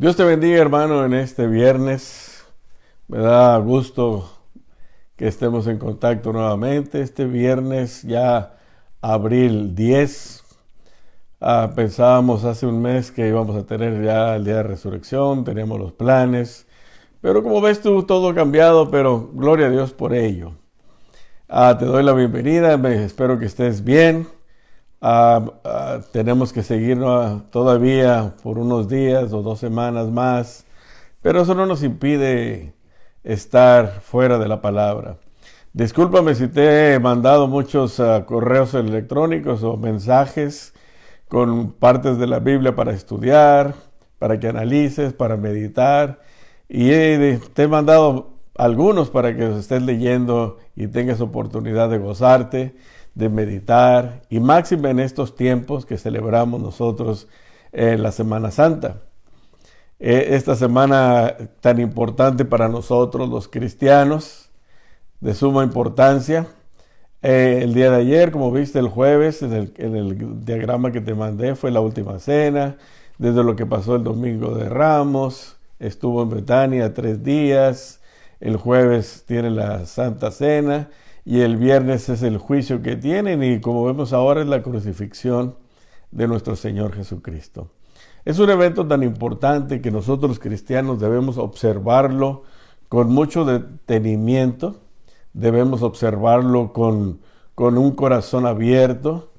Dios te bendiga, hermano, en este viernes. Me da gusto que estemos en contacto nuevamente. Este viernes ya abril 10. Pensábamos hace un mes que íbamos a tener ya el día de resurrección, teníamos los planes. Pero como ves tú, todo ha cambiado, pero gloria a Dios por ello. Te doy la bienvenida, espero que estés bien. Tenemos que seguirnos todavía por unos días o 2 semanas más, pero eso no nos impide estar fuera de la palabra. Discúlpame si te he mandado muchos correos electrónicos o mensajes con partes de la Biblia para estudiar, para que analices, para meditar, y te he mandado algunos para que los estés leyendo y tengas oportunidad de gozarte, de meditar, y máxime en estos tiempos que celebramos nosotros la Semana Santa. Esta semana tan importante para nosotros los cristianos, de suma importancia. El día de ayer, como viste, el jueves, en el diagrama que te mandé, fue la última cena, desde lo que pasó el domingo de Ramos, estuvo en Betania 3 días, el jueves tiene la Santa Cena, y el viernes es el juicio que tienen, y como vemos ahora es la crucifixión de nuestro Señor Jesucristo. Es un evento tan importante que nosotros cristianos debemos observarlo con mucho detenimiento, debemos observarlo con un corazón abierto,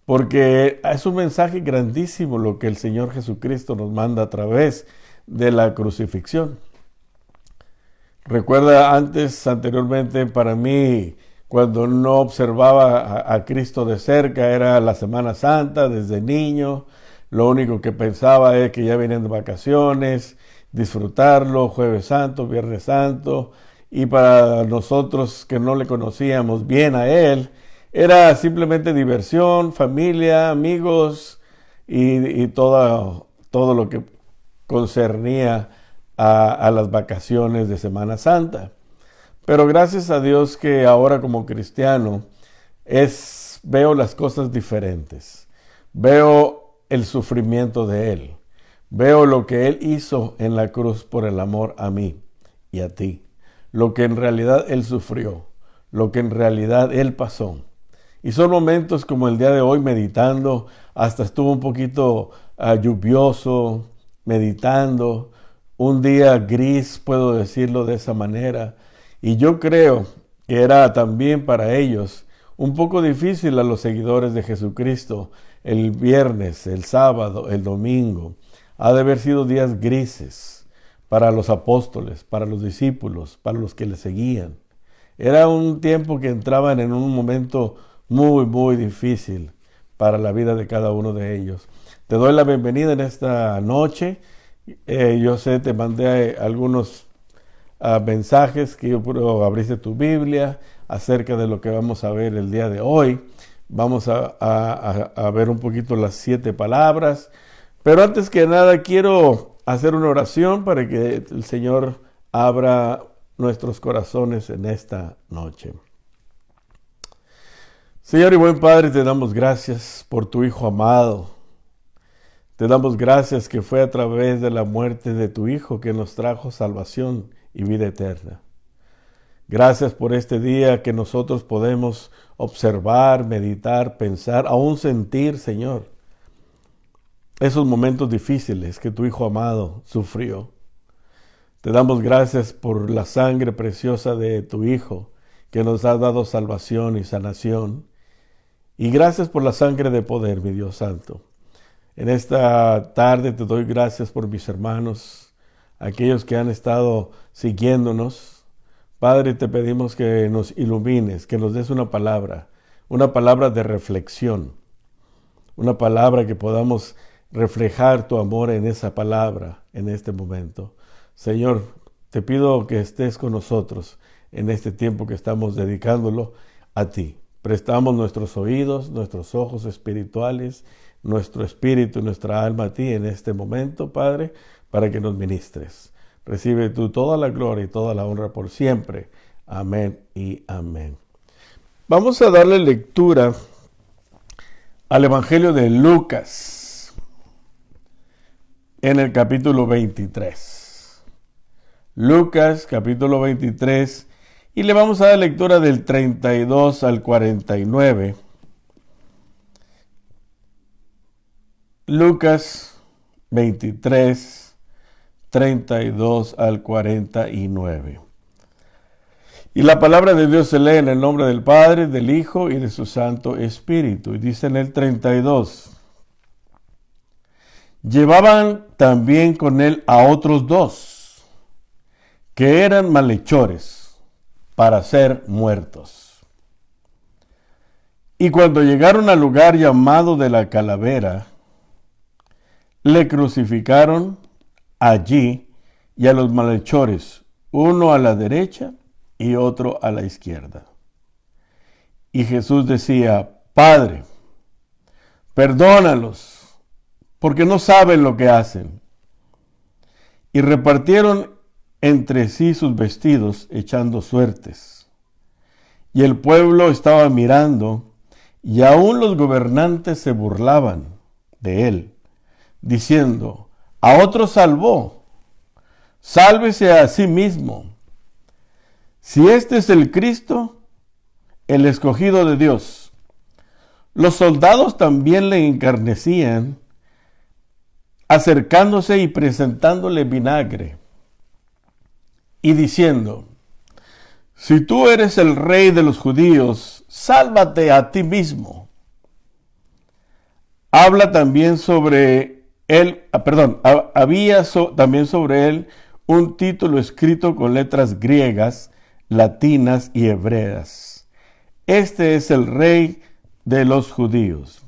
porque es un mensaje grandísimo lo que el Señor Jesucristo nos manda a través de la crucifixión. Recuerda anteriormente, para mí, cuando no observaba a Cristo de cerca, era la Semana Santa, desde niño. Lo único que pensaba es que ya venían de vacaciones, disfrutarlo, Jueves Santo, Viernes Santo. Y para nosotros que no le conocíamos bien a Él, era simplemente diversión, familia, amigos y todo lo que concernía a las vacaciones de Semana Santa. Pero gracias a Dios que ahora como cristiano veo las cosas diferentes. Veo el sufrimiento de Él. Veo lo que Él hizo en la cruz por el amor a mí y a ti. Lo que en realidad Él sufrió. Lo que en realidad Él pasó. Y son momentos como el día de hoy meditando. Hasta estuvo un poquito lluvioso, meditando. Un día gris, puedo decirlo de esa manera. Y yo creo que era también para ellos un poco difícil a los seguidores de Jesucristo. El viernes, el sábado, el domingo, ha de haber sido días grises para los apóstoles, para los discípulos, para los que le seguían. Era un tiempo que entraban en un momento muy, muy difícil para la vida de cada uno de ellos. Te doy la bienvenida en esta noche. Yo sé, te mandé algunos mensajes que yo abriste tu Biblia acerca de lo que vamos a ver el día de hoy. Vamos a ver un poquito las 7 palabras. Pero antes que nada quiero hacer una oración para que el Señor abra nuestros corazones en esta noche. Señor y buen Padre, te damos gracias por tu Hijo amado. Te damos gracias que fue a través de la muerte de tu Hijo que nos trajo salvación y vida eterna. Gracias por este día que nosotros podemos observar, meditar, pensar, aún sentir, Señor, esos momentos difíciles que tu Hijo amado sufrió. Te damos gracias por la sangre preciosa de tu Hijo que nos ha dado salvación y sanación. Y gracias por la sangre de poder, mi Dios Santo. En esta tarde te doy gracias por mis hermanos, aquellos que han estado siguiéndonos. Padre, te pedimos que nos ilumines, que nos des una palabra de reflexión, una palabra que podamos reflejar tu amor en esa palabra en este momento. Señor, te pido que estés con nosotros en este tiempo que estamos dedicándolo a ti. Prestamos nuestros oídos, nuestros ojos espirituales, nuestro espíritu y nuestra alma a ti en este momento, Padre, para que nos ministres. Recibe tú toda la gloria y toda la honra por siempre. Amén y amén. Vamos a darle lectura al Evangelio de Lucas. en el capítulo 23. Lucas, capítulo 23, y le vamos a dar lectura del 32 al 49. Lucas 23, 32 al 49. Y la palabra de Dios se lee en el nombre del Padre, del Hijo y de su Santo Espíritu. Y dice en el 32. Llevaban también con él a otros dos, que eran malhechores, para ser muertos. Y cuando llegaron al lugar llamado de la Calavera, le crucificaron allí y a los malhechores, uno a la derecha y otro a la izquierda. Y Jesús decía: Padre, perdónalos, porque no saben lo que hacen. Y repartieron entre sí sus vestidos, echando suertes. Y el pueblo estaba mirando, y aún los gobernantes se burlaban de él, diciendo: a otro salvó, sálvese a sí mismo. Si este es el Cristo, el escogido de Dios. Los soldados también le encarnecían, acercándose y presentándole vinagre, y diciendo: si tú eres el rey de los judíos, sálvate a ti mismo. Habla también sobre él, había también sobre él un título escrito con letras griegas, latinas y hebreas: este es el rey de los judíos.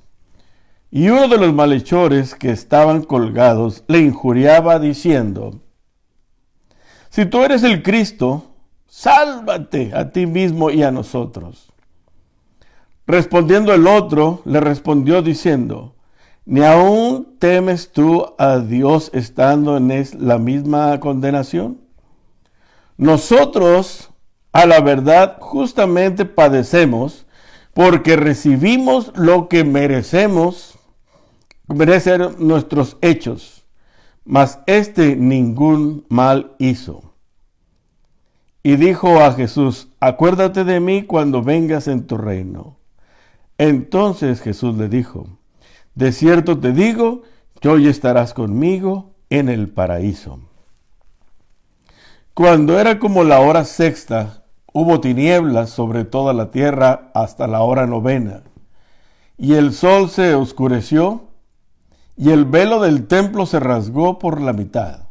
Y uno de los malhechores que estaban colgados le injuriaba diciendo: si tú eres el Cristo, sálvate a ti mismo y a nosotros. Respondiendo el otro, le respondió diciendo: ¿ni aún temes tú a Dios estando en la misma condenación? Nosotros, a la verdad, justamente padecemos, porque recibimos lo que merecen nuestros hechos, mas este ningún mal hizo. Y dijo a Jesús: acuérdate de mí cuando vengas en tu reino. Entonces Jesús le dijo: de cierto te digo que hoy estarás conmigo en el paraíso. Cuando era como la hora sexta, hubo tinieblas sobre toda la tierra hasta la hora novena, y el sol se oscureció, y el velo del templo se rasgó por la mitad.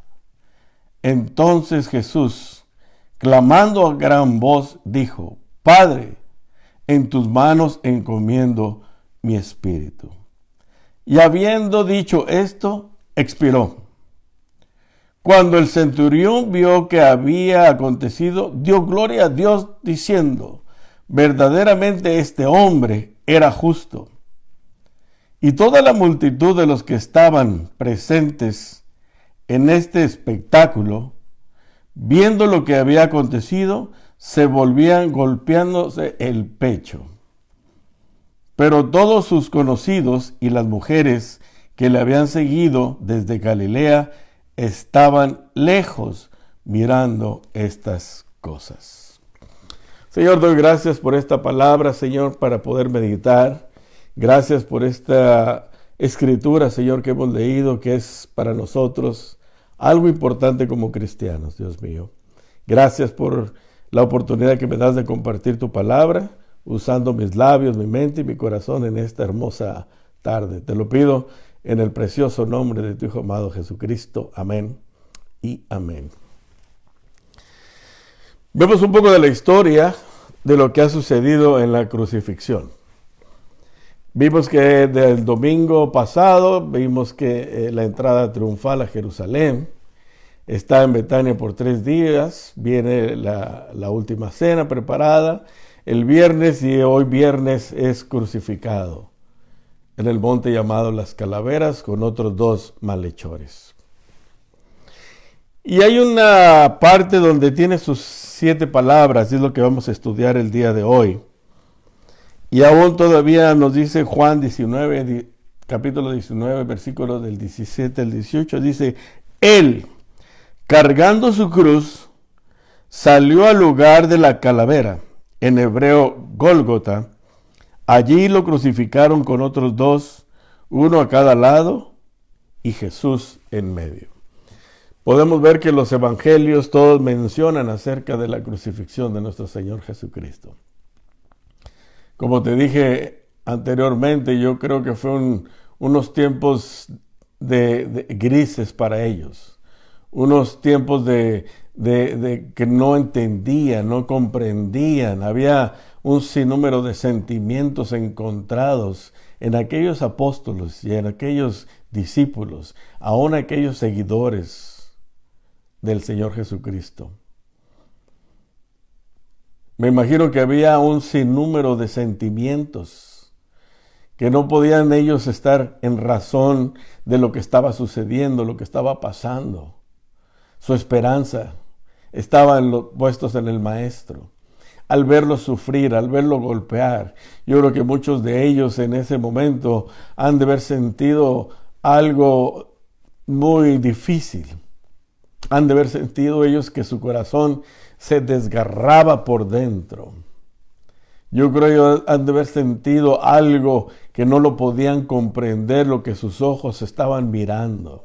Entonces Jesús, clamando a gran voz, dijo: Padre, en tus manos encomiendo mi espíritu. Y habiendo dicho esto, expiró. Cuando el centurión vio que había acontecido, dio gloria a Dios diciendo: verdaderamente este hombre era justo. Y toda la multitud de los que estaban presentes en este espectáculo, viendo lo que había acontecido, se volvían golpeándose el pecho. Pero todos sus conocidos y las mujeres que le habían seguido desde Galilea estaban lejos mirando estas cosas. Señor, doy gracias por esta palabra, Señor, para poder meditar. Gracias por esta escritura, Señor, que hemos leído, que es para nosotros algo importante como cristianos, Dios mío. Gracias por la oportunidad que me das de compartir tu palabra, usando mis labios, mi mente y mi corazón en esta hermosa tarde. Te lo pido en el precioso nombre de tu Hijo amado Jesucristo. Amén y amén. Vemos un poco de la historia de lo que ha sucedido en la crucifixión. Vimos que del domingo pasado, vimos que la entrada triunfal a Jerusalén está en Betania por 3 días, viene la última cena preparada, el viernes, y hoy viernes es crucificado en el monte llamado Las Calaveras con otros 2 malhechores. Y hay una parte donde tiene sus 7 palabras, y es lo que vamos a estudiar el día de hoy. Y aún todavía nos dice Juan 19, capítulo 19, versículos del 17 al 18, dice, Él, cargando su cruz, salió al lugar de la calavera, en hebreo Gólgota. Allí lo crucificaron con otros dos, uno a cada lado, y Jesús en medio. Podemos ver que los evangelios todos mencionan acerca de la crucifixión de nuestro Señor Jesucristo. Como te dije anteriormente, yo creo que fue unos tiempos de grises para ellos, unos tiempos de que no entendían, no comprendían. Había un sinnúmero de sentimientos encontrados en aquellos apóstoles y en aquellos discípulos, aún aquellos seguidores del Señor Jesucristo. Me imagino que había un sinnúmero de sentimientos que no podían ellos estar en razón de lo que estaba sucediendo, lo que estaba pasando. Su esperanza estaba puestos en el Maestro. Al verlo sufrir, al verlo golpear, yo creo que muchos de ellos en ese momento han de haber sentido algo muy difícil. Han de haber sentido ellos que su corazón se desgarraba por dentro. Yo creo que han de haber sentido algo que no lo podían comprender, lo que sus ojos estaban mirando.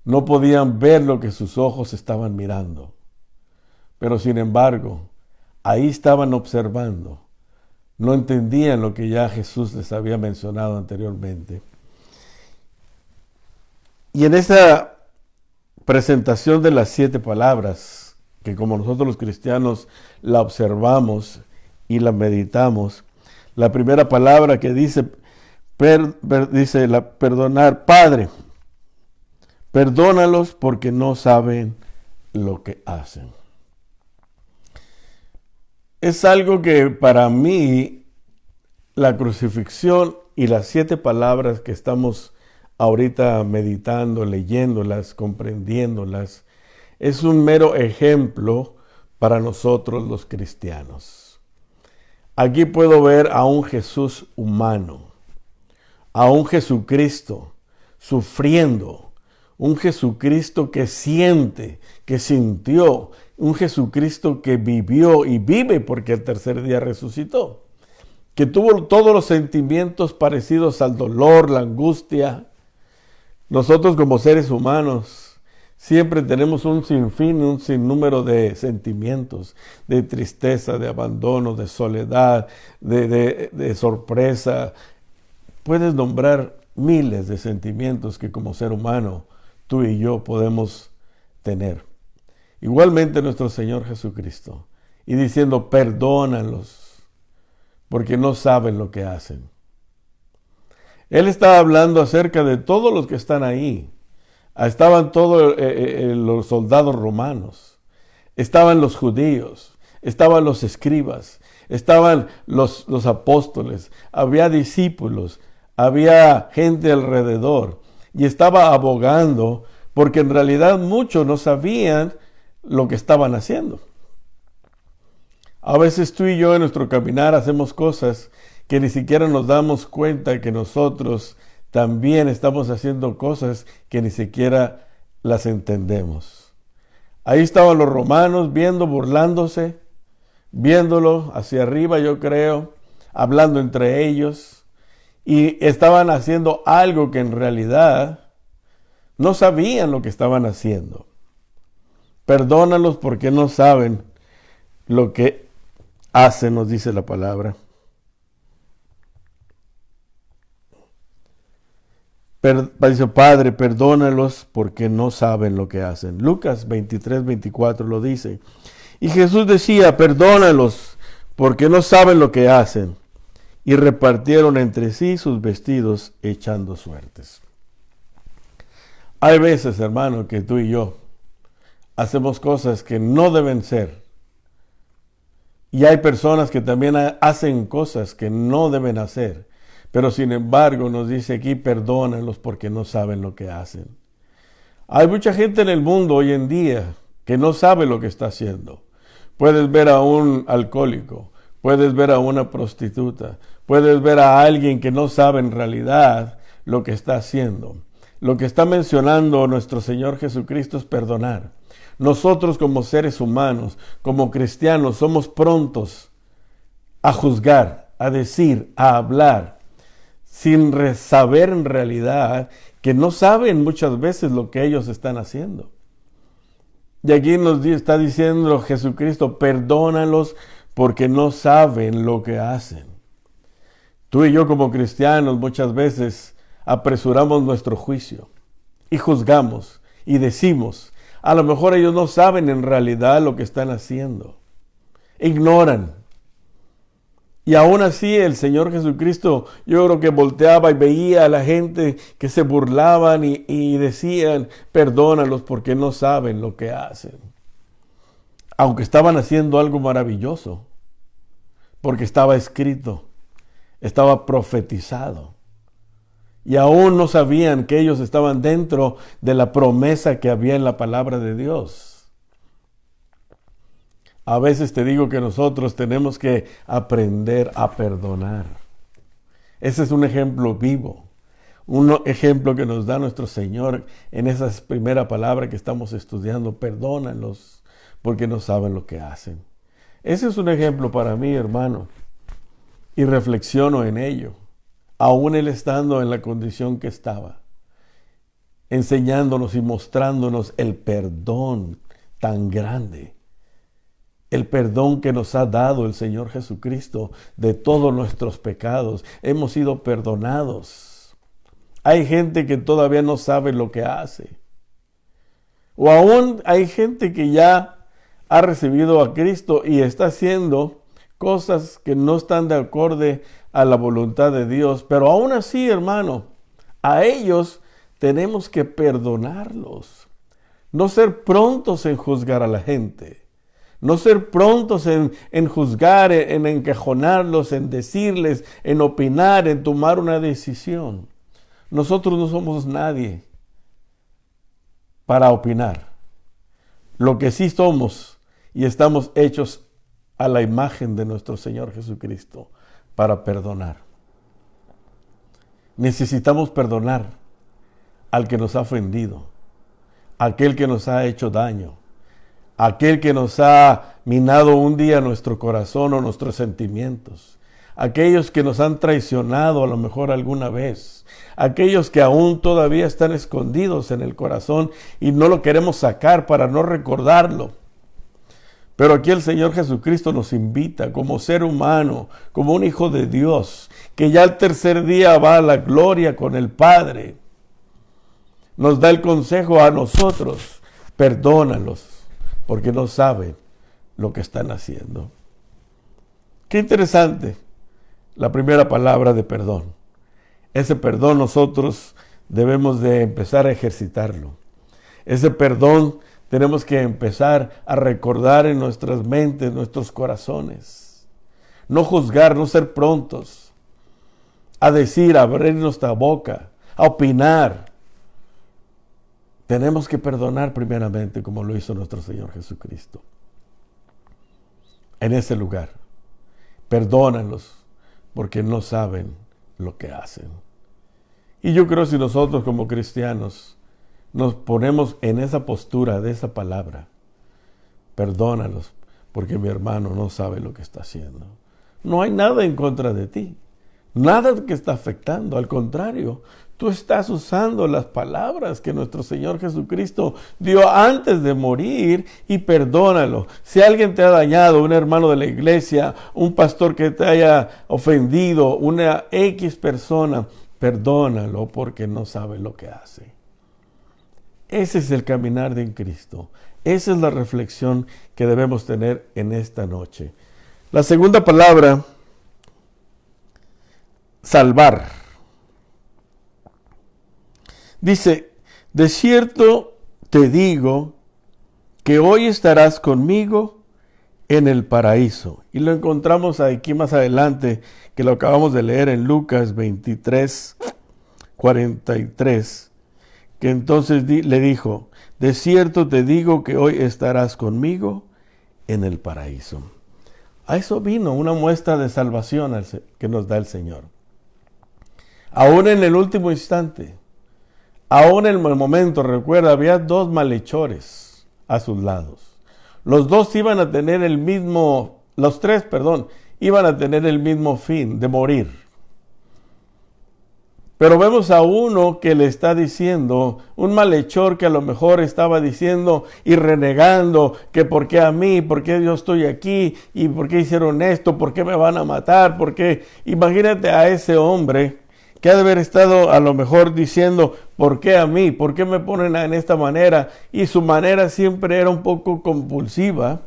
No podían ver lo que sus ojos estaban mirando. Pero sin embargo, ahí estaban observando. No entendían lo que ya Jesús les había mencionado anteriormente. Y en esa presentación de las 7 palabras, que como nosotros los cristianos la observamos y la meditamos, la primera palabra que dice, perdonar, Padre, perdónalos porque no saben lo que hacen. Es algo que para mí la crucifixión y las 7 palabras que estamos ahorita meditando, leyéndolas, comprendiéndolas, es un mero ejemplo para nosotros los cristianos. Aquí puedo ver a un Jesús humano, a un Jesucristo sufriendo, un Jesucristo que siente, que sintió, un Jesucristo que vivió y vive porque el tercer día resucitó, que tuvo todos los sentimientos parecidos al dolor, la angustia. Nosotros como seres humanos siempre tenemos un sinfín, un sinnúmero de sentimientos, de tristeza, de abandono, de soledad, de sorpresa. Puedes nombrar miles de sentimientos que como ser humano tú y yo podemos tener. Igualmente nuestro Señor Jesucristo. Y diciendo, perdónalos, porque no saben lo que hacen. Él estaba hablando acerca de todos los que están ahí. Estaban todos los soldados romanos. Estaban los judíos. Estaban los escribas. Estaban los apóstoles. Había discípulos. Había gente alrededor. Y estaba abogando porque en realidad muchos no sabían lo que estaban haciendo. A veces tú y yo en nuestro caminar hacemos cosas que ni siquiera nos damos cuenta que nosotros también estamos haciendo cosas que ni siquiera las entendemos. Ahí estaban los romanos viendo, burlándose, viéndolo hacia arriba, yo creo, hablando entre ellos, y estaban haciendo algo que en realidad no sabían lo que estaban haciendo. Perdónalos porque no saben lo que hacen, nos dice la palabra. Dice, Padre, perdónalos porque no saben lo que hacen. Lucas 23, 24 lo dice. Y Jesús decía, perdónalos porque no saben lo que hacen. Y repartieron entre sí sus vestidos echando suertes. Hay veces, hermano, que tú y yo hacemos cosas que no deben ser. Y hay personas que también hacen cosas que no deben hacer. Pero sin embargo nos dice aquí, perdónalos porque no saben lo que hacen. Hay mucha gente en el mundo hoy en día que no sabe lo que está haciendo. Puedes ver a un alcohólico, puedes ver a una prostituta, puedes ver a alguien que no sabe en realidad lo que está haciendo. Lo que está mencionando nuestro Señor Jesucristo es perdonar. Nosotros como seres humanos, como cristianos, somos prontos a juzgar, a decir, a hablar, sin saber en realidad que no saben muchas veces lo que ellos están haciendo. Y aquí nos está diciendo Jesucristo, perdónalos porque no saben lo que hacen. Tú y yo como cristianos muchas veces apresuramos nuestro juicio y juzgamos y decimos, a lo mejor ellos no saben en realidad lo que están haciendo. Ignoran. Y aún así el Señor Jesucristo, yo creo que volteaba y veía a la gente que se burlaban y decían, perdónalos porque no saben lo que hacen. Aunque estaban haciendo algo maravilloso, porque estaba escrito, estaba profetizado. Y aún no sabían que ellos estaban dentro de la promesa que había en la palabra de Dios. A veces te digo que nosotros tenemos que aprender a perdonar. Ese es un ejemplo vivo, un ejemplo que nos da nuestro Señor en esa primera palabra que estamos estudiando. Perdónalos porque no saben lo que hacen. Ese es un ejemplo para mí, hermano, y reflexiono en ello, aún él estando en la condición que estaba, enseñándonos y mostrándonos el perdón tan grande. El perdón que nos ha dado el Señor Jesucristo de todos nuestros pecados. Hemos sido perdonados. Hay gente que todavía no sabe lo que hace. O aún hay gente que ya ha recibido a Cristo y está haciendo cosas que no están de acorde a la voluntad de Dios. Pero aún así, hermano, a ellos tenemos que perdonarlos. No ser prontos en juzgar a la gente. No ser prontos en juzgar, en encajonarlos, en decirles, en opinar, en tomar una decisión. Nosotros no somos nadie para opinar. Lo que sí somos y estamos hechos a la imagen de nuestro Señor Jesucristo para perdonar. Necesitamos perdonar al que nos ha ofendido, aquel que nos ha hecho daño, aquel que nos ha minado un día nuestro corazón o nuestros sentimientos, aquellos que nos han traicionado a lo mejor alguna vez, aquellos que aún todavía están escondidos en el corazón y no lo queremos sacar para no recordarlo. Pero aquí el Señor Jesucristo nos invita como ser humano, como un hijo de Dios, que ya el tercer día va a la gloria con el Padre. Nos da el consejo a nosotros, perdónalos, porque no saben lo que están haciendo. Qué interesante la primera palabra de perdón. Ese perdón nosotros debemos de empezar a ejercitarlo. Ese perdón tenemos que empezar a recordar en nuestras mentes, nuestros corazones. No juzgar, no ser prontos a decir, a abrir nuestra boca, a opinar. Tenemos que perdonar primeramente como lo hizo nuestro Señor Jesucristo. En ese lugar, perdónalos porque no saben lo que hacen. Y yo creo que si nosotros como cristianos nos ponemos en esa postura de esa palabra, perdónalos porque mi hermano no sabe lo que está haciendo. No hay nada en contra de ti, nada que está afectando, al contrario, tú estás usando las palabras que nuestro Señor Jesucristo dio antes de morir y perdónalo. Si alguien te ha dañado, un hermano de la iglesia, un pastor que te haya ofendido, una X persona, perdónalo porque no sabe lo que hace. Ese es el caminar de Cristo. Esa es la reflexión que debemos tener en esta noche. La segunda palabra, salvar. Dice, de cierto te digo que hoy estarás conmigo en el paraíso. Y lo encontramos aquí más adelante, que lo acabamos de leer en Lucas 23, 43, que entonces le dijo, de cierto te digo que hoy estarás conmigo en el paraíso. A eso vino una muestra de salvación que nos da el Señor. Aún en el último instante, aún en el momento, recuerda, había dos malhechores a sus lados. Los dos iban a tener los tres, iban a tener el mismo fin, de morir. Pero vemos a uno que le está diciendo, un malhechor que a lo mejor estaba diciendo y renegando que por qué a mí, por qué yo estoy aquí y por qué hicieron esto, por qué me van a matar, por qué. Imagínate a ese hombre que ha de haber estado a lo mejor diciendo, ¿por qué a mí? ¿Por qué me ponen en esta manera? Y su manera siempre era un poco compulsiva.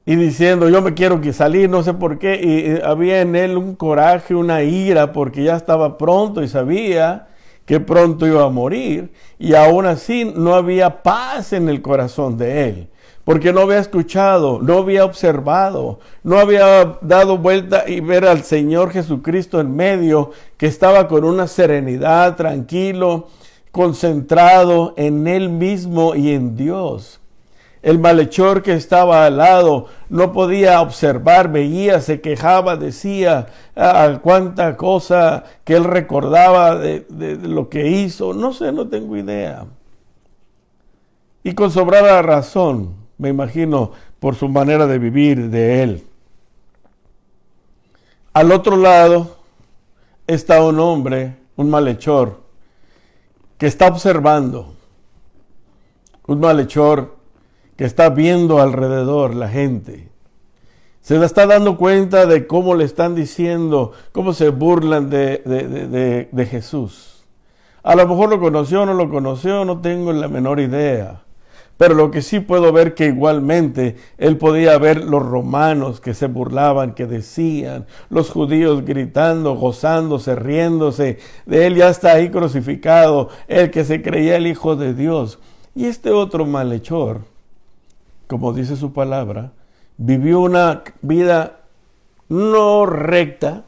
Y diciendo, yo me quiero salir, no sé por qué. Y había en él un coraje, una ira, porque ya estaba pronto y sabía que pronto iba a morir. Y aún así no había paz en el corazón de él. Porque no había escuchado, no había observado, no había dado vuelta y ver al Señor Jesucristo en medio, que estaba con una serenidad, tranquilo, concentrado en Él mismo y en Dios. El malhechor que estaba al lado no podía observar, veía, se quejaba, decía cuánta cosa que él recordaba de lo que hizo. No sé, no tengo idea. Y con sobrada razón, me imagino, por su manera de vivir de él. Al otro lado está un hombre, un malhechor, que está observando. Un malhechor que está viendo alrededor la gente. Se está dando cuenta de cómo le están diciendo, cómo se burlan de Jesús. A lo mejor lo conoció o no lo conoció, no tengo la menor idea. Pero lo que sí puedo ver que igualmente él podía ver los romanos que se burlaban, que decían, los judíos gritando, gozándose, riéndose, de él ya está ahí crucificado, el que se creía el Hijo de Dios. Y este otro malhechor, como dice su palabra, vivió una vida no recta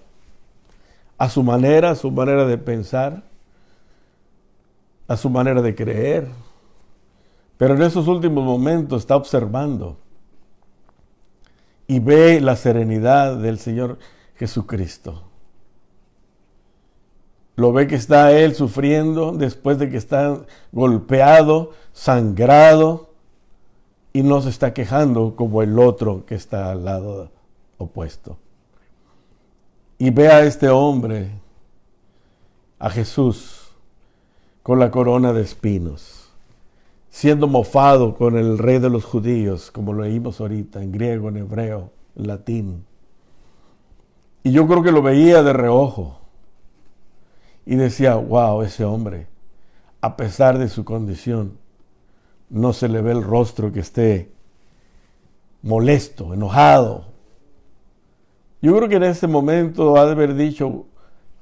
a su manera de pensar, a su manera de creer. Pero en esos últimos momentos está observando y ve la serenidad del Señor Jesucristo. Lo ve que está él sufriendo después de que está golpeado, sangrado, y no se está quejando como el otro que está al lado opuesto. Y ve a este hombre, a Jesús, con la corona de espinos, siendo mofado con el rey de los judíos, como lo leímos ahorita, en griego, en hebreo, en latín. Y yo creo que lo veía de reojo. Y decía, wow, ese hombre, a pesar de su condición, no se le ve el rostro que esté molesto, enojado. Yo creo que en ese momento ha de haber dicho,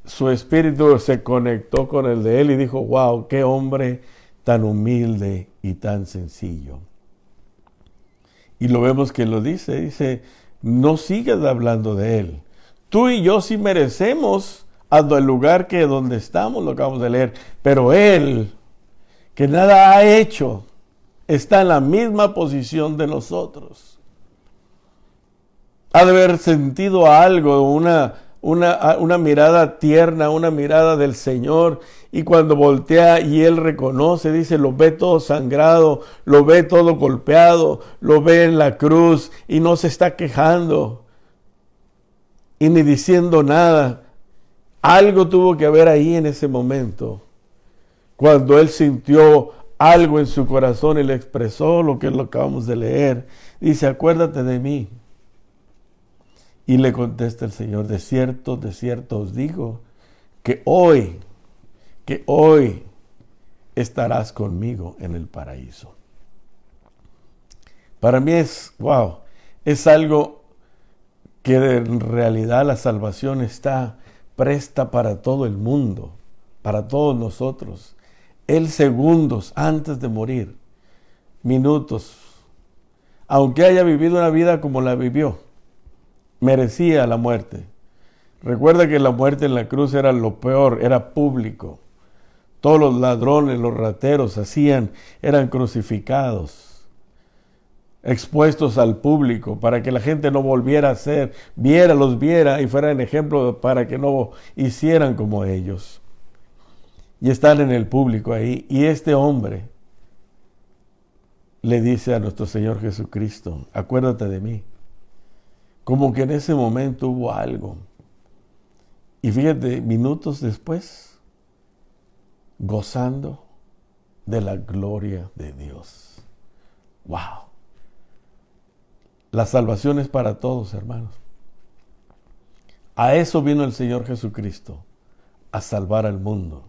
su espíritu se conectó con el de él y dijo, wow, qué hombre tan humilde y tan sencillo. Y lo vemos que lo dice, no sigas hablando de él. Tú y yo sí merecemos al lugar que donde estamos, lo acabamos de leer, pero él, que nada ha hecho, está en la misma posición de nosotros. Ha de haber sentido algo, una mirada tierna, una mirada del Señor, y cuando voltea y él reconoce, dice, lo ve todo sangrado, lo ve todo golpeado, lo ve en la cruz y no se está quejando y ni diciendo nada. Algo tuvo que haber ahí en ese momento, cuando él sintió algo en su corazón y le expresó lo que lo acabamos de leer. Dice, acuérdate de mí. Y le contesta el Señor, de cierto os digo, que hoy estarás conmigo en el paraíso. Para mí es algo que en realidad la salvación está presta para todo el mundo, para todos nosotros. Él segundos antes de morir, minutos, aunque haya vivido una vida como la vivió, merecía la muerte. Recuerda que la muerte en la cruz era lo peor, era público. Todos los ladrones, los rateros eran crucificados. expuestos al público, para que la gente no volviera a hacer, los viera y fueran ejemplo para que no hicieran como ellos. Y están en el público ahí. Y este hombre le dice a nuestro Señor Jesucristo, acuérdate de mí. Como que en ese momento hubo algo. Y fíjate, minutos después, gozando de la gloria de Dios. ¡Wow! La salvación es para todos, hermanos. A eso vino el Señor Jesucristo, a salvar al mundo.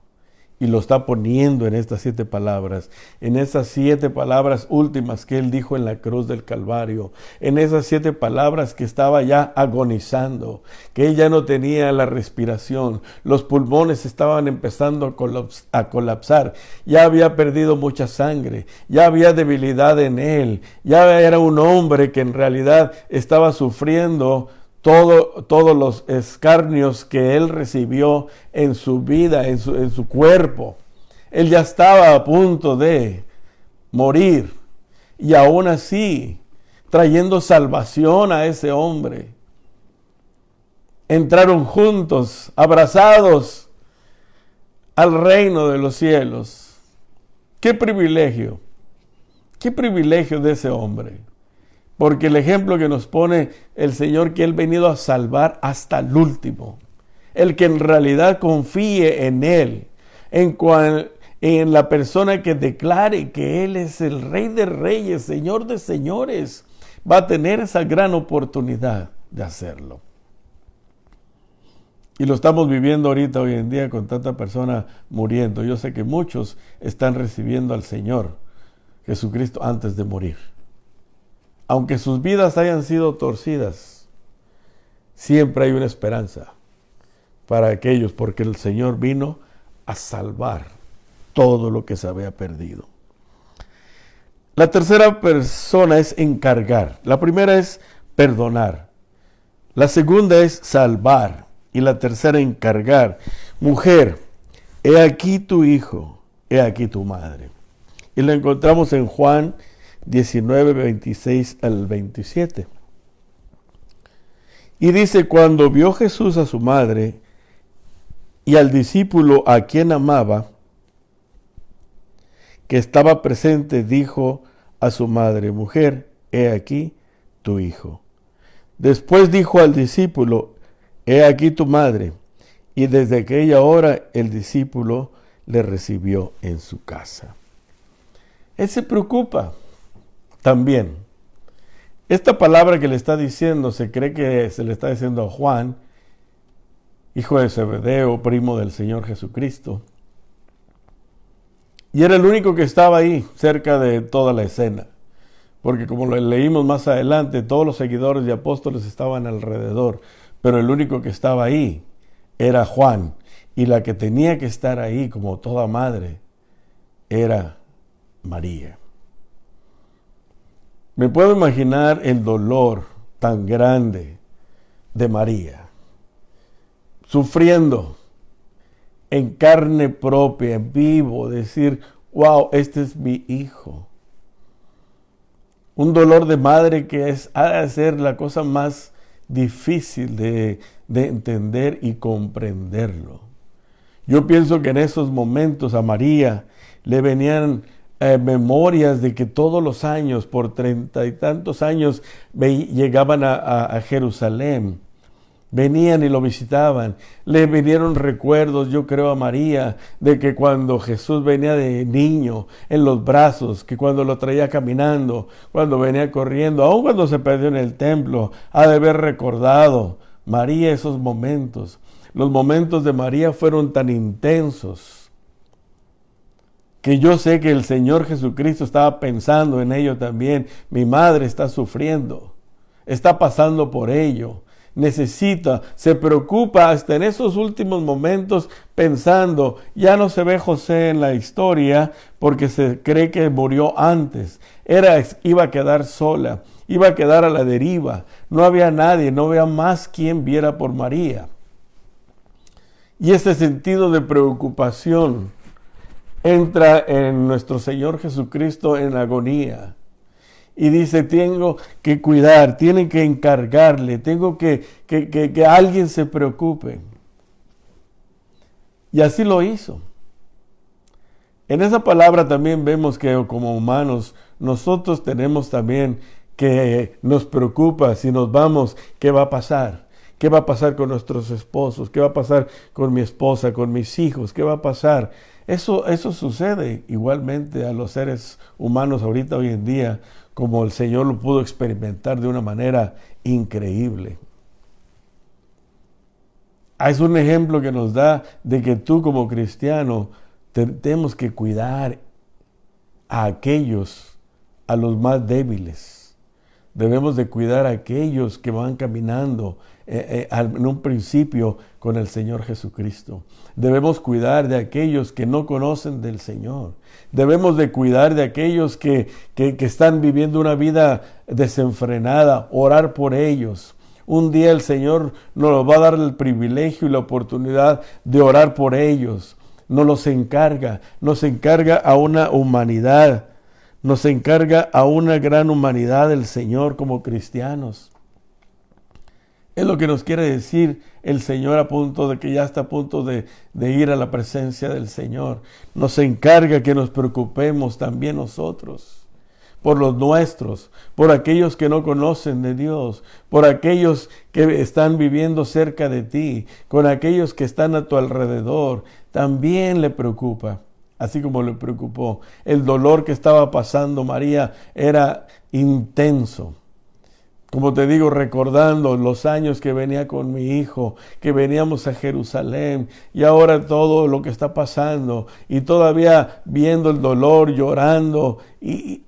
Y lo está poniendo en estas 7 palabras, en esas 7 palabras últimas que Él dijo en la cruz del Calvario, en esas 7 palabras que estaba ya agonizando, que Él ya no tenía la respiración, los pulmones estaban empezando a colapsar, ya había perdido mucha sangre, ya había debilidad en Él, ya era un hombre que en realidad estaba sufriendo todos los escarnios que él recibió en su vida, en su cuerpo. Él ya estaba a punto de morir. Y aún así, trayendo salvación a ese hombre, entraron juntos, abrazados al reino de los cielos. ¡Qué privilegio! ¡Qué privilegio de ese hombre! Porque el ejemplo que nos pone el Señor, que Él ha venido a salvar hasta el último. El que en realidad confíe en Él, en la persona que declare que Él es el Rey de Reyes, Señor de Señores, va a tener esa gran oportunidad de hacerlo. Y lo estamos viviendo ahorita, hoy en día, con tanta persona muriendo. Yo sé que muchos están recibiendo al Señor Jesucristo antes de morir. Aunque sus vidas hayan sido torcidas, siempre hay una esperanza para aquellos, porque el Señor vino a salvar todo lo que se había perdido. La tercera persona es encargar. La primera es perdonar. La segunda es salvar. Y la tercera, encargar. Mujer, he aquí tu hijo, he aquí tu madre. Y lo encontramos en Juan 19, 26 al 27. Y dice, cuando vio Jesús a su madre y al discípulo a quien amaba, que estaba presente, dijo a su madre, mujer, he aquí tu hijo. Después dijo al discípulo, he aquí tu madre. Y desde aquella hora el discípulo le recibió en su casa. Él se preocupa también. Esta palabra que le está diciendo, se cree que se le está diciendo a Juan, hijo de Zebedeo, primo del Señor Jesucristo. Y era el único que estaba ahí, cerca de toda la escena. Porque como lo leímos más adelante, todos los seguidores y apóstoles estaban alrededor. Pero el único que estaba ahí era Juan. Y la que tenía que estar ahí, como toda madre, era María. Me puedo imaginar el dolor tan grande de María, sufriendo en carne propia, en vivo, decir, wow, este es mi hijo. Un dolor de madre que ha de ser la cosa más difícil de entender y comprenderlo. Yo pienso que en esos momentos a María le venían memorias de que todos los años, por 30 y tantos años, llegaban a Jerusalén. Venían y lo visitaban. Le vinieron recuerdos, yo creo, a María, de que cuando Jesús venía de niño en los brazos, que cuando lo traía caminando, cuando venía corriendo, aun cuando se perdió en el templo, ha de haber recordado María esos momentos. Los momentos de María fueron tan intensos que yo sé que el Señor Jesucristo estaba pensando en ello también. Mi madre está sufriendo, está pasando por ello, necesita, se preocupa hasta en esos últimos momentos pensando, ya no se ve José en la historia porque se cree que murió antes, iba a quedar sola, iba a quedar a la deriva, no había nadie, no había más quien viera por María. Y ese sentido de preocupación entra en nuestro Señor Jesucristo en agonía. Y dice, tengo que cuidar, tienen que encargarle, tengo que alguien se preocupe. Y así lo hizo. En esa palabra también vemos que como humanos nosotros tenemos también que nos preocupa si nos vamos, ¿qué va a pasar? ¿Qué va a pasar con nuestros esposos? ¿Qué va a pasar con mi esposa, con mis hijos? ¿Qué va a pasar? Eso sucede igualmente a los seres humanos ahorita, hoy en día, como el Señor lo pudo experimentar de una manera increíble. Es un ejemplo que nos da de que tú como cristiano tenemos que cuidar a aquellos, a los más débiles. Debemos de cuidar a aquellos que van caminando en un principio con el Señor Jesucristo. Debemos cuidar de aquellos que no conocen del Señor. Debemos de cuidar de aquellos que están viviendo una vida desenfrenada, orar por ellos. Un día el Señor nos va a dar el privilegio y la oportunidad de orar por ellos. Nos encarga a una humanidad, nos encarga a una gran humanidad el Señor como cristianos. Es lo que nos quiere decir el Señor ya está a punto de ir a la presencia del Señor. Nos encarga que nos preocupemos también nosotros por los nuestros, por aquellos que no conocen de Dios, por aquellos que están viviendo cerca de ti, con aquellos que están a tu alrededor. También le preocupa, así como le preocupó. El dolor que estaba pasando María era intenso. Como te digo, recordando los años que venía con mi hijo, que veníamos a Jerusalén, y ahora todo lo que está pasando, y todavía viendo el dolor, llorando, y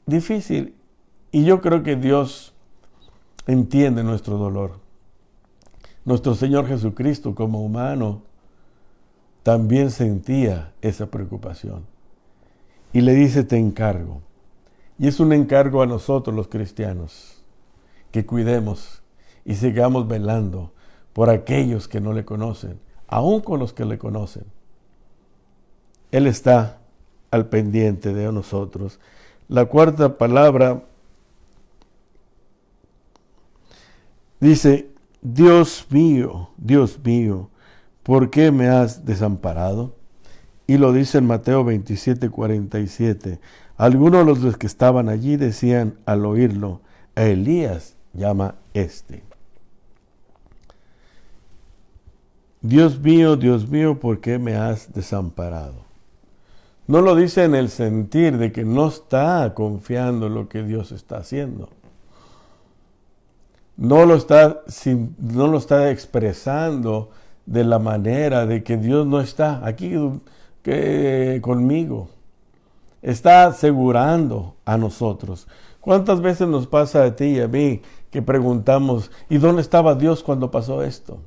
difícil. Y yo creo que Dios entiende nuestro dolor. Nuestro Señor Jesucristo, como humano, también sentía esa preocupación. Y le dice, te encargo. Y es un encargo a nosotros los cristianos, que cuidemos y sigamos velando por aquellos que no le conocen, aun con los que le conocen. Él está al pendiente de nosotros. La cuarta palabra dice, Dios mío, ¿por qué me has desamparado? Y lo dice en Mateo 27:47. Algunos de los que estaban allí decían al oírlo, a Elías llama este. Dios mío, ¿por qué me has desamparado? No lo dice en el sentir de que no está confiando en lo que Dios está haciendo. No lo está expresando de la manera de que Dios no está aquí conmigo. Está asegurando a nosotros. ¿Cuántas veces nos pasa a ti y a mí que preguntamos, ¿y dónde estaba Dios cuando pasó esto?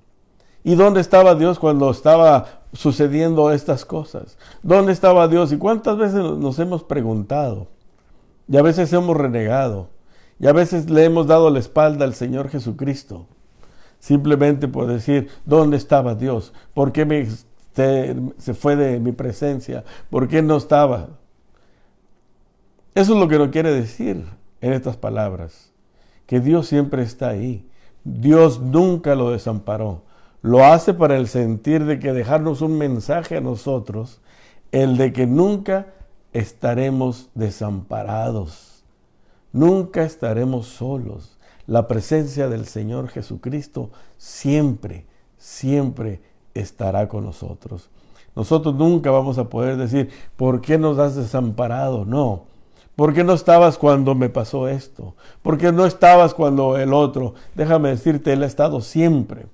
¿Y dónde estaba Dios cuando estaba sucediendo estas cosas? ¿Dónde estaba Dios? ¿Y cuántas veces nos hemos preguntado? Y a veces hemos renegado. Y a veces le hemos dado la espalda al Señor Jesucristo. Simplemente por decir, ¿dónde estaba Dios? ¿Por qué se fue de mi presencia? ¿Por qué no estaba? Eso es lo que nos quiere decir en estas palabras. Que Dios siempre está ahí. Dios nunca lo desamparó. Lo hace para el sentir de que dejarnos un mensaje a nosotros, el de que nunca estaremos desamparados, nunca estaremos solos. La presencia del Señor Jesucristo siempre estará con nosotros. Nosotros nunca vamos a poder decir, ¿por qué nos has desamparado? No. ¿Por qué no estabas cuando me pasó esto? ¿Por qué no estabas cuando el otro? Déjame decirte, Él ha estado siempre.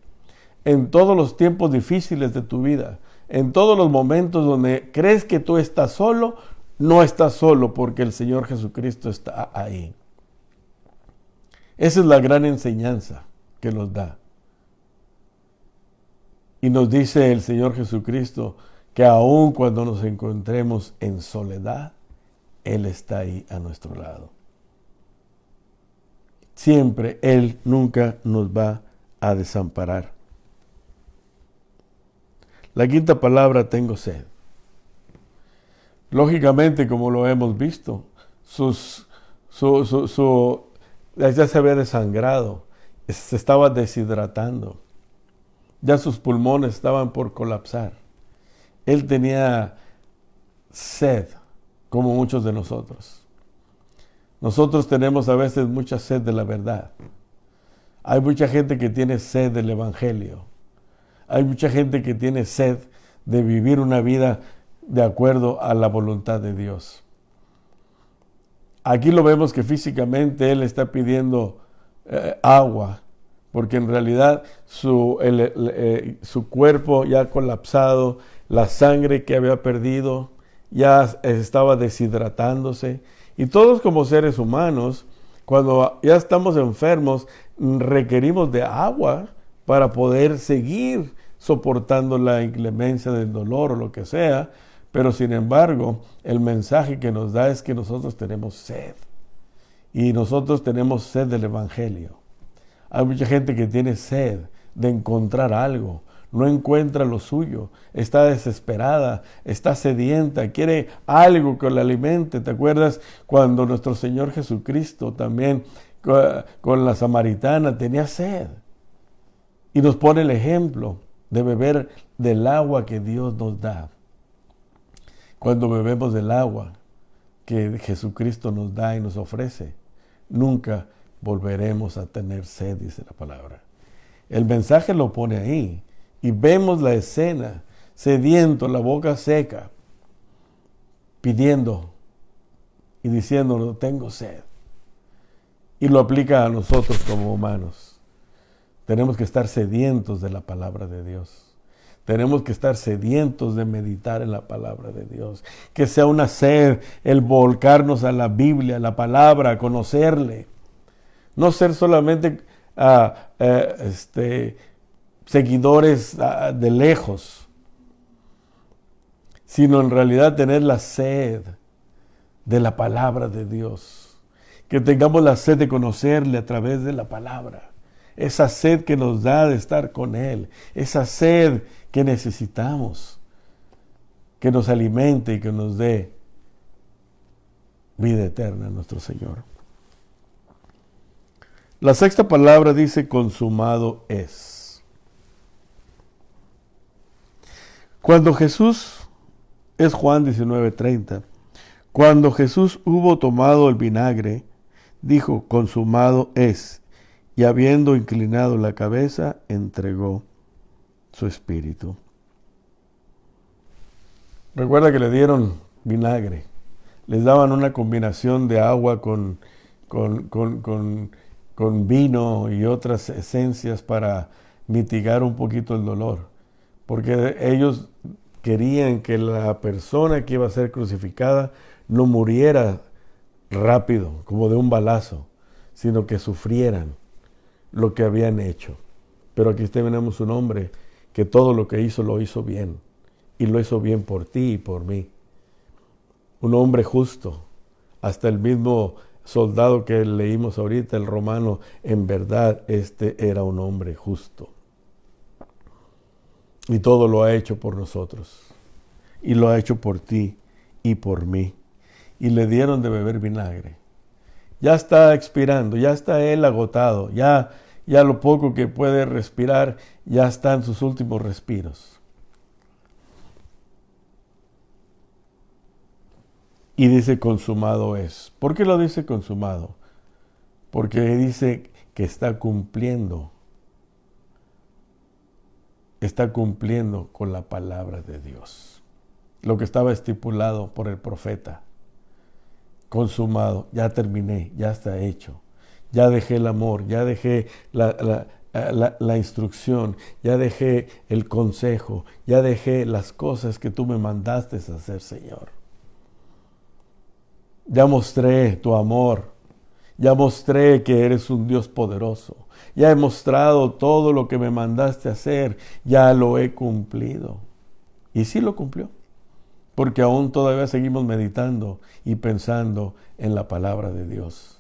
En todos los tiempos difíciles de tu vida, en todos los momentos donde crees que tú estás solo, no estás solo porque el Señor Jesucristo está ahí. Esa es la gran enseñanza que nos da. Y nos dice el Señor Jesucristo que aun cuando nos encontremos en soledad, Él está ahí a nuestro lado. Siempre Él nunca nos va a desamparar. La quinta palabra, tengo sed. Lógicamente, como lo hemos visto, sus ya se había desangrado, se estaba deshidratando, ya sus pulmones estaban por colapsar. Él tenía sed, como muchos de nosotros. Nosotros tenemos a veces mucha sed de la verdad. Hay mucha gente que tiene sed del Evangelio. Hay mucha gente que tiene sed de vivir una vida de acuerdo a la voluntad de Dios. Aquí lo vemos que físicamente Él está pidiendo agua, porque en realidad su cuerpo ya ha colapsado, la sangre que había perdido ya estaba deshidratándose. Y todos como seres humanos, cuando ya estamos enfermos, requerimos de agua para poder seguir soportando la inclemencia del dolor o lo que sea. Pero sin embargo, el mensaje que nos da es que nosotros tenemos sed. Y nosotros tenemos sed del Evangelio. Hay mucha gente que tiene sed de encontrar algo. No encuentra lo suyo. Está desesperada, está sedienta, quiere algo que la alimente. ¿Te acuerdas cuando nuestro Señor Jesucristo también con la samaritana tenía sed? Y nos pone el ejemplo de beber del agua que Dios nos da. Cuando bebemos del agua que Jesucristo nos da y nos ofrece, nunca volveremos a tener sed, dice la palabra. El mensaje lo pone ahí y vemos la escena, sediento, la boca seca, pidiendo y diciendo, tengo sed. Y lo aplica a nosotros como humanos. Tenemos que estar sedientos de la palabra de Dios. Tenemos que estar sedientos de meditar en la palabra de Dios. Que sea una sed el volcarnos a la Biblia, a la palabra, a conocerle. No ser solamente seguidores de lejos, sino en realidad tener la sed de la palabra de Dios. Que tengamos la sed de conocerle a través de la palabra. Esa sed que nos da de estar con Él. Esa sed que necesitamos, que nos alimente y que nos dé vida eterna, nuestro Señor. La sexta palabra dice, consumado es. Cuando Jesús, es Juan 19:30, cuando Jesús hubo tomado el vinagre, dijo, consumado es, y habiendo inclinado la cabeza, entregó su espíritu. Recuerda que le dieron vinagre. Les daban una combinación de agua con vino y otras esencias para mitigar un poquito el dolor. Porque ellos querían que la persona que iba a ser crucificada no muriera rápido, como de un balazo, sino que sufrieran lo que habían hecho. Pero aquí tenemos un hombre que todo lo que hizo lo hizo bien, y lo hizo bien por ti y por mí. Un hombre justo, hasta el mismo soldado que leímos ahorita, el romano, en verdad era un hombre justo. Y todo lo ha hecho por nosotros, y lo ha hecho por ti y por mí. Y le dieron de beber vinagre. Ya está expirando, ya está él agotado, ya lo poco que puede respirar, ya está en sus últimos respiros. Y dice, consumado es. ¿Por qué lo dice consumado? Porque dice que está cumpliendo con la palabra de Dios. Lo que estaba estipulado por el profeta. Consumado, ya terminé, ya está hecho. Ya dejé el amor, ya dejé la instrucción, ya dejé el consejo, ya dejé las cosas que tú me mandaste a hacer, Señor. Ya mostré tu amor, ya mostré que eres un Dios poderoso, ya he mostrado todo lo que me mandaste a hacer, ya lo he cumplido. Y sí lo cumplió, porque aún todavía seguimos meditando y pensando en la palabra de Dios.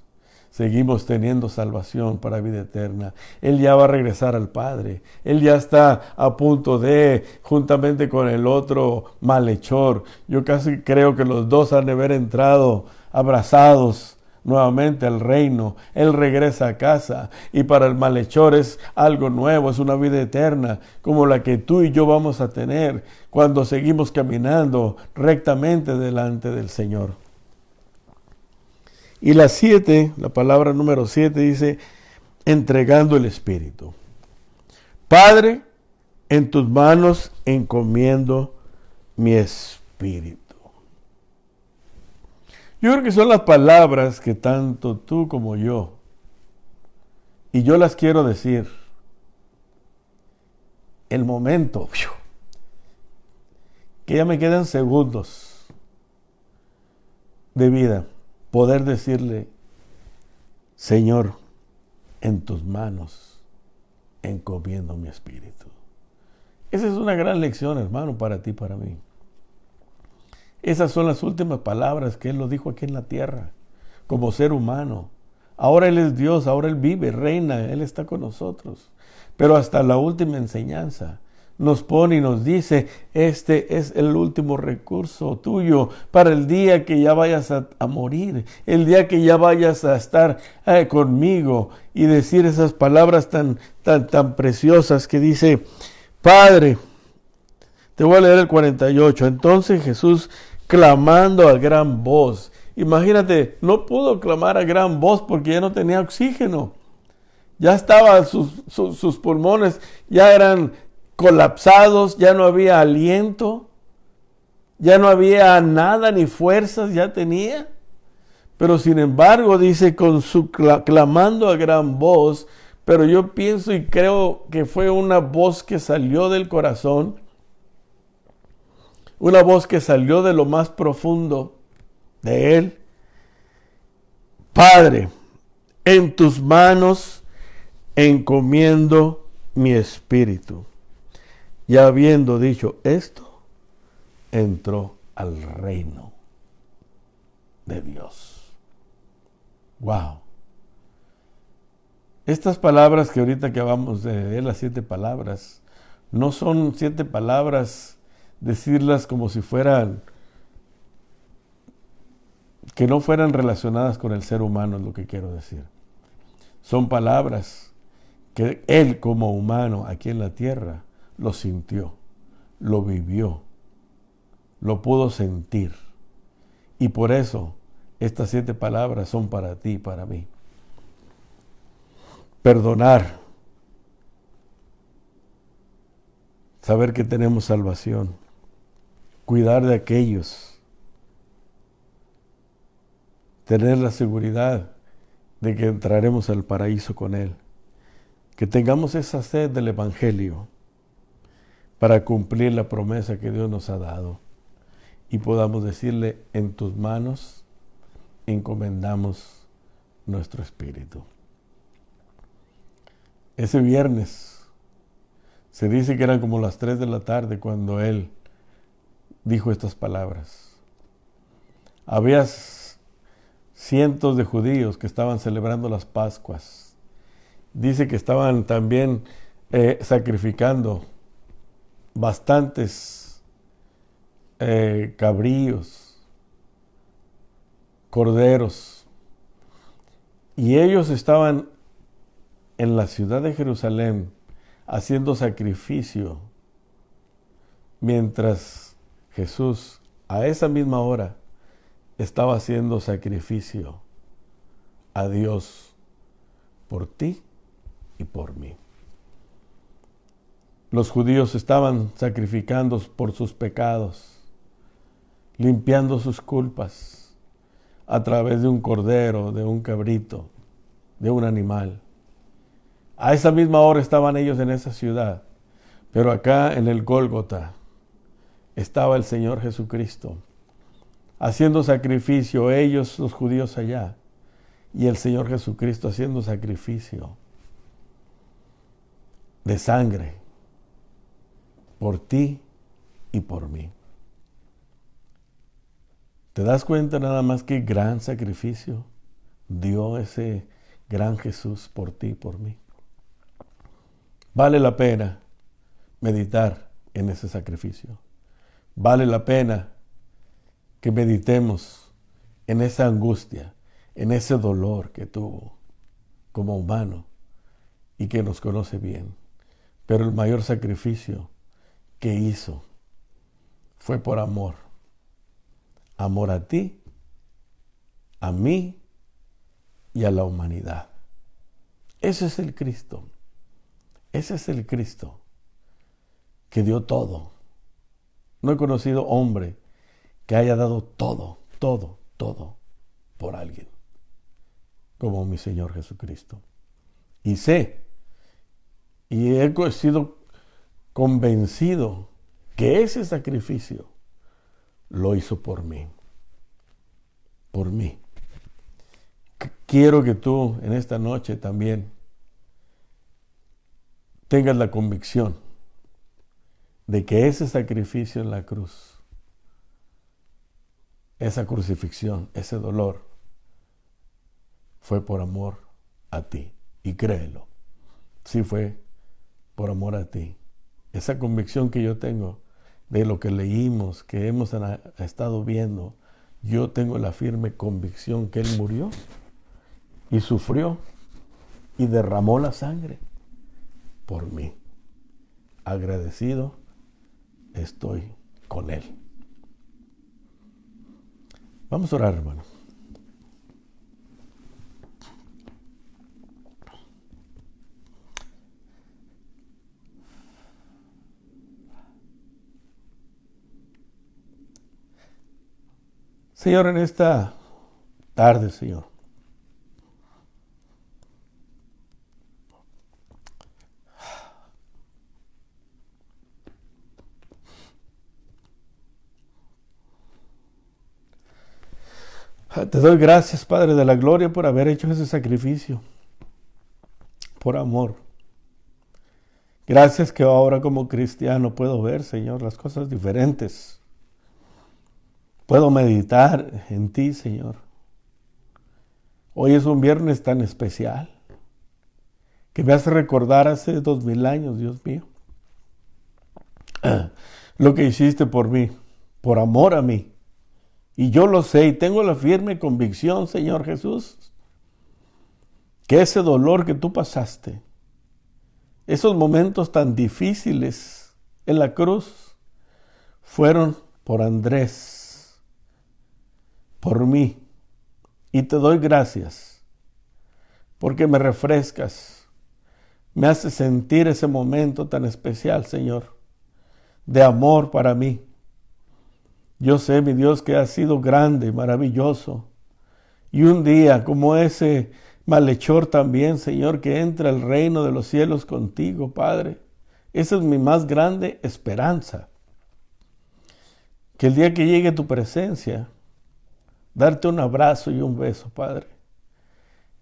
Seguimos teniendo salvación para vida eterna. Él ya va a regresar al Padre. Él ya está a punto de, juntamente con el otro malhechor, yo casi creo que los dos han de haber entrado abrazados nuevamente al reino. Él regresa a casa y para el malhechor es algo nuevo, es una vida eterna como la que tú y yo vamos a tener cuando seguimos caminando rectamente delante del Señor. Y la palabra número 7 dice, entregando el Espíritu. Padre, en tus manos encomiendo mi espíritu. Yo creo que son las palabras que tanto tú como yo, y yo las quiero decir, el momento, que ya me quedan segundos de vida, poder decirle, Señor, en tus manos encomiendo mi espíritu. Esa es una gran lección, hermano, para ti y para mí. Esas son las últimas palabras que Él lo dijo aquí en la tierra, como ser humano. Ahora Él es Dios, ahora Él vive, reina, Él está con nosotros. Pero hasta la última enseñanza nos pone y nos dice, este es el último recurso tuyo para el día que ya vayas a morir, el día que ya vayas a estar conmigo y decir esas palabras tan preciosas que dice, Padre, te voy a leer el 48. Entonces Jesús, clamando a gran voz. Imagínate, no pudo clamar a gran voz porque ya no tenía oxígeno. Ya estaba, sus pulmones ya eran colapsados, ya no había aliento, ya no había nada, ni fuerzas ya tenía. Pero sin embargo, dice, clamando a gran voz, pero yo pienso y creo que fue una voz que salió del corazón, una voz que salió de lo más profundo de Él. Padre, en tus manos encomiendo mi espíritu. Y habiendo dicho esto, entró al reino de Dios. Wow. Estas palabras que ahorita acabamos de leer, las 7 palabras, no son 7 palabras, decirlas como si fueran, que no fueran relacionadas con el ser humano, es lo que quiero decir. Son palabras que Él como humano aquí en la tierra lo sintió, lo vivió, lo pudo sentir. Y por eso estas 7 palabras son para ti y para mí. Perdonar, saber que tenemos salvación, cuidar de aquellos, tener la seguridad de que entraremos al paraíso con Él, que tengamos esa sed del Evangelio para cumplir la promesa que Dios nos ha dado y podamos decirle, en tus manos encomendamos nuestro espíritu. Ese viernes se dice que eran como las 3 de la tarde cuando Él dijo estas palabras. Había cientos de judíos que estaban celebrando las Pascuas. Dice que estaban también sacrificando bastantes cabríos, corderos. Y ellos estaban en la ciudad de Jerusalén haciendo sacrificio, mientras Jesús a esa misma hora estaba haciendo sacrificio a Dios por ti y por mí. Los judíos estaban sacrificando por sus pecados, limpiando sus culpas a través de un cordero, de un cabrito, de un animal. A esa misma hora estaban ellos en esa ciudad, pero acá en el Gólgota estaba el Señor Jesucristo haciendo sacrificio, ellos los judíos allá, y el Señor Jesucristo haciendo sacrificio de sangre por ti y por mí. ¿Te das cuenta nada más qué gran sacrificio dio ese gran Jesús por ti y por mí? Vale la pena meditar en ese sacrificio. Vale la pena que meditemos en esa angustia, en ese dolor que tuvo como humano y que nos conoce bien. Pero el mayor sacrificio que hizo fue por amor. Amor a ti, a mí y a la humanidad. Ese es el Cristo. Ese es el Cristo que dio todo. No he conocido hombre que haya dado todo por alguien, como mi Señor Jesucristo. Y sé, y he sido convencido que ese sacrificio lo hizo por mí. Por mí. Quiero que tú en esta noche también tengas la convicción de que ese sacrificio en la cruz, esa crucifixión, ese dolor, fue por amor a ti. Y créelo, sí fue por amor a ti. Esa convicción que yo tengo de lo que leímos, que hemos estado viendo, yo tengo la firme convicción que Él murió y sufrió y derramó la sangre por mí. Agradecido estoy con Él. Vamos a orar, hermano. Señor, en esta tarde, Señor, te doy gracias, Padre de la Gloria, por haber hecho ese sacrificio, por amor. Gracias que ahora como cristiano puedo ver, Señor, las cosas diferentes. Puedo meditar en ti, Señor. Hoy es un viernes tan especial que me hace recordar hace 2000 años, Dios mío, lo que hiciste por mí, por amor a mí. Y yo lo sé y tengo la firme convicción, Señor Jesús, que ese dolor que tú pasaste, esos momentos tan difíciles en la cruz, fueron por Andrés, por mí. Y te doy gracias, porque me refrescas, me haces sentir ese momento tan especial, Señor, de amor para mí. Yo sé, mi Dios, que has sido grande, maravilloso. Y un día, como ese malhechor también, Señor, que entra al reino de los cielos contigo, Padre. Esa es mi más grande esperanza. Que el día que llegue tu presencia, darte un abrazo y un beso, Padre.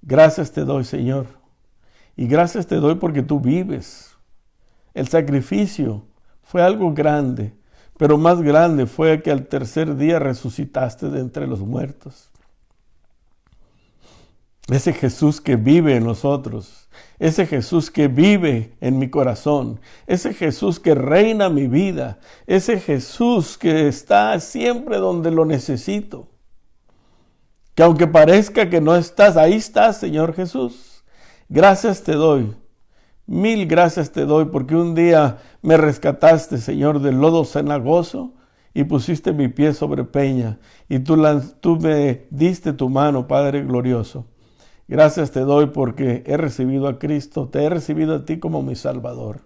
Gracias te doy, Señor. Y gracias te doy porque tú vives. El sacrificio fue algo grande, pero más grande fue que al tercer día resucitaste de entre los muertos. Ese Jesús que vive en nosotros, ese Jesús que vive en mi corazón, ese Jesús que reina mi vida, ese Jesús que está siempre donde lo necesito. Que aunque parezca que no estás, ahí estás, Señor Jesús. Gracias te doy. Mil gracias te doy porque un día me rescataste, Señor, del lodo cenagoso y pusiste mi pie sobre peña y tú me diste tu mano, Padre glorioso. Gracias te doy porque he recibido a Cristo, te he recibido a ti como mi Salvador.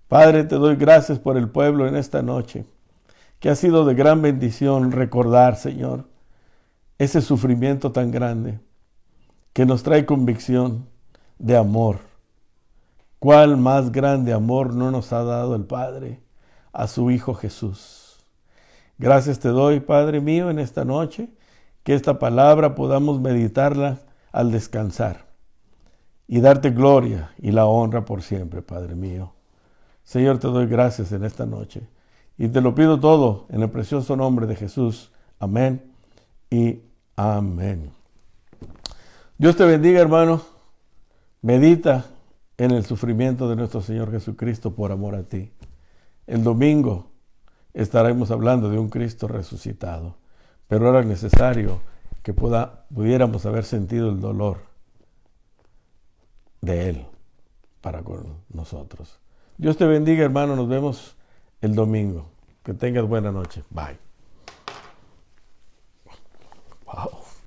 Padre, te doy gracias por el pueblo en esta noche, que ha sido de gran bendición recordar, Señor, ese sufrimiento tan grande que nos trae convicción de amor. ¿Cuál más grande amor no nos ha dado el Padre a su Hijo Jesús? Gracias te doy, Padre mío, en esta noche, que esta palabra podamos meditarla al descansar y darte gloria y la honra por siempre, Padre mío. Señor, te doy gracias en esta noche y te lo pido todo en el precioso nombre de Jesús. Amén y amén. Dios te bendiga, hermano. Medita en el sufrimiento de nuestro Señor Jesucristo por amor a ti. El domingo estaremos hablando de un Cristo resucitado, pero era necesario que pudiéramos haber sentido el dolor de Él para con nosotros. Dios te bendiga, hermano. Nos vemos el domingo. Que tengas buena noche. Bye.